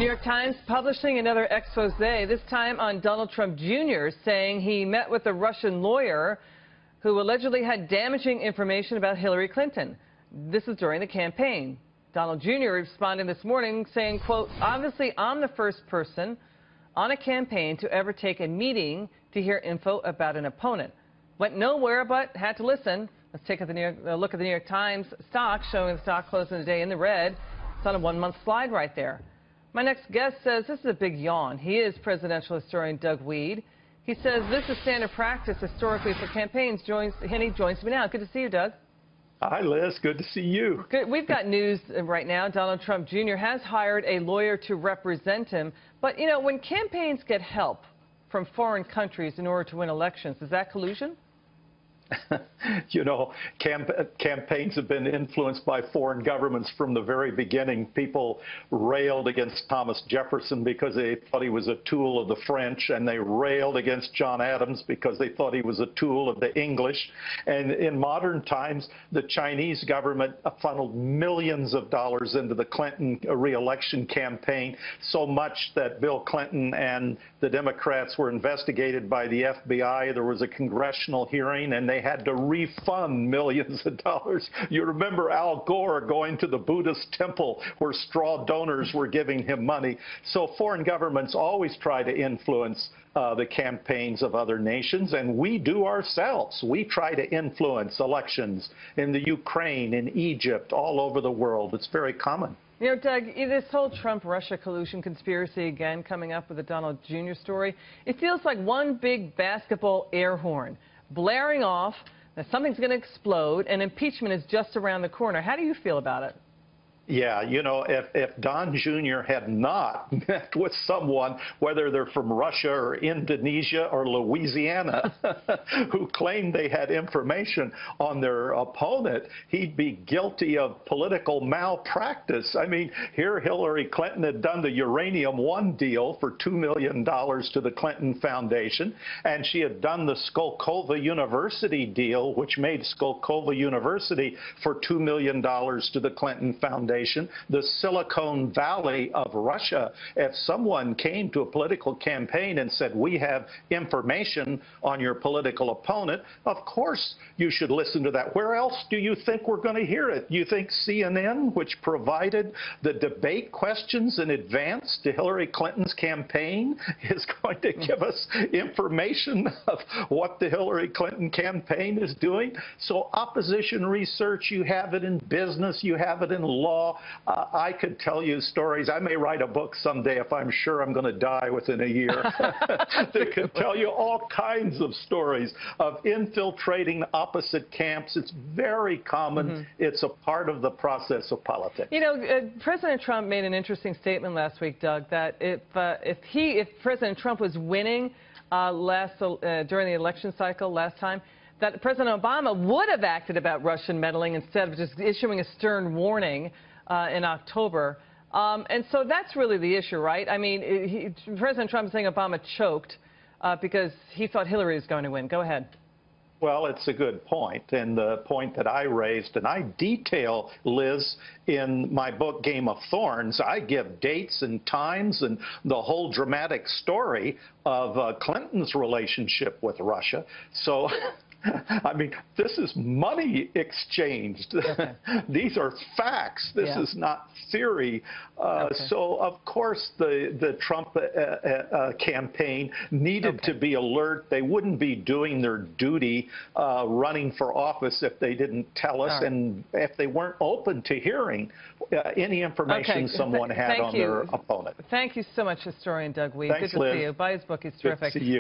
New York Times publishing another expose, this time on Donald Trump Jr., saying he met with a Russian lawyer who allegedly had damaging information about Hillary Clinton. This is during the campaign. Donald Jr. responding this morning saying, quote, "Obviously, I'm the first person on a campaign to ever take a meeting to hear info about an opponent. Went nowhere, but had to listen." Let's take a look at the New York Times stock, showing the stock closing the day in the red. It's on a one-month slide right there. My next guest says this is a big yawn. He is presidential historian Doug Wead. He says this is standard practice historically for campaigns. He joins me now. Good to see you, Doug. Hi, Liz. Good to see you. Good. We've got news right now. Donald Trump Jr. has hired a lawyer to represent him. But, you know, when campaigns get help from foreign countries in order to win elections, is that collusion? You know, campaigns have been influenced by foreign governments from the very beginning. People railed against Thomas Jefferson because they thought he was a tool of the French, and they railed against John Adams because they thought he was a tool of the English. And in modern times, the Chinese government funneled millions of dollars into the Clinton re-election campaign, so much that Bill Clinton and the Democrats were investigated by the FBI. There was a congressional hearing, and they had to refund millions of dollars. You remember Al Gore going to the Buddhist temple where straw donors were giving him money. So foreign governments always try to influence the campaigns of other nations, and we do ourselves. We try to influence elections in the Ukraine, in Egypt, all over the world. It's very common. You know, Doug, this whole Trump-Russia collusion conspiracy again coming up with the Donald Jr. story, it feels like one big basketball air horn blaring off that something's going to explode and impeachment is just around the corner. How do you feel about it? Yeah, you know, if Don Jr. had not met with someone, whether they're from Russia or Indonesia or Louisiana, who claimed they had information on their opponent, he'd be guilty of political malpractice. I mean, here Hillary Clinton had done the Uranium One deal for $2 million to the Clinton Foundation, and she had done the Skolkovo University deal, which made Skolkovo University for $2 million to the Clinton Foundation. The Silicon Valley of Russia. If someone came to a political campaign and said, "We have information on your political opponent," of course you should listen to that. Where else do you think we're going to hear it? You think CNN, which provided the debate questions in advance to Hillary Clinton's campaign, is going to give us information of what the Hillary Clinton campaign is doing? So opposition research, you have it in business, you have it in law. I could tell you stories. I may write a book someday if I'm sure I'm going to die within a year. That could tell you all kinds of stories of infiltrating opposite camps. It's very common. It's a part of the process of politics. You know, President Trump made an interesting statement last week, Doug, that if President Trump was winning during the election cycle last time, that President Obama would have acted about Russian meddling instead of just issuing a stern warning in October. And so that's really the issue, right? I mean, President Trump is saying Obama choked because he thought Hillary was going to win. Go ahead. Well, it's a good point, and the point that I raised, and I detail, Liz, in my book, Game of Thorns. I give dates and times and the whole dramatic story of Clinton's relationship with Russia. So I mean, this is money exchanged. Okay. These are facts. This is not theory. So, of course, the Trump campaign needed to be alert. They wouldn't be doing their duty running for office if they didn't tell us and if they weren't open to hearing any information someone had on their opponent. Thank you so much, historian Doug Wead. Thanks, Good to Liz. see you. Buy his book. He's terrific. Good to see you.